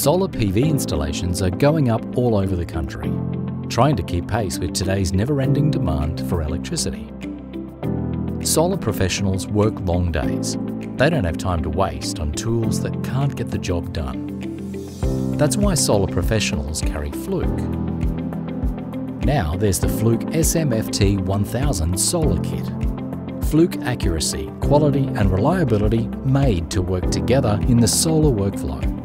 Solar PV installations are going up all over the country, trying to keep pace with today's never-ending demand for electricity. Solar professionals work long days. They don't have time to waste on tools that can't get the job done. That's why solar professionals carry Fluke. Now there's the Fluke SMFT-1000 solar kit. Fluke accuracy, quality and reliability made to work together in the solar workflow.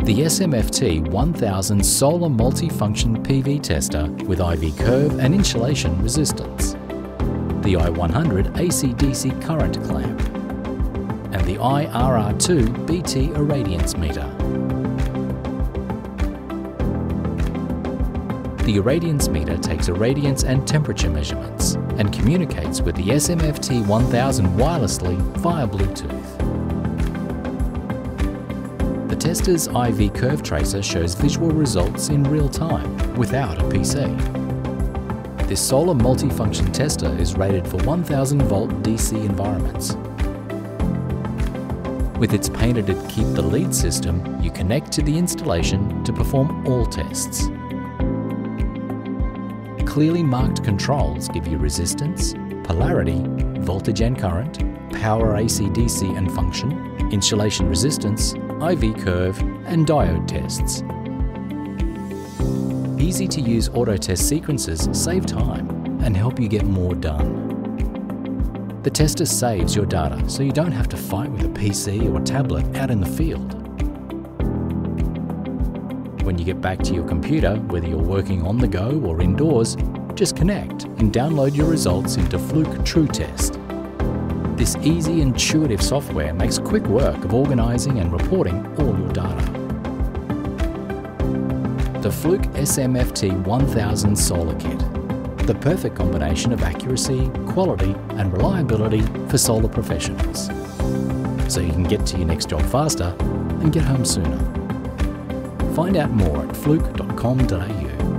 The SMFT-1000 solar multifunction PV tester with IV curve and insulation resistance. The I100 AC-DC current clamp. And the IRR2 BT irradiance meter. The irradiance meter takes irradiance and temperature measurements and communicates with the SMFT-1000 wirelessly via Bluetooth. The tester's IV curve tracer shows visual results in real time without a PC. This solar multifunction tester is rated for 1000 volt DC environments. With its patented Keep the Lead system, you connect to the installation to perform all tests. Clearly marked controls give you resistance, polarity, voltage and current, power AC/DC and function, insulation resistance, IV curve and diode tests. Easy to use auto test sequences save time and help you get more done. The tester saves your data so you don't have to fight with a PC or tablet out in the field. When you get back to your computer, whether you're working on the go or indoors, just connect and download your results into Fluke TruTest. This easy, intuitive software makes quick work of organising and reporting all your data. The Fluke SMFT-1000 Solar Kit, the perfect combination of accuracy, quality and reliability for solar professionals. So you can get to your next job faster and get home sooner. Find out more at fluke.com.au.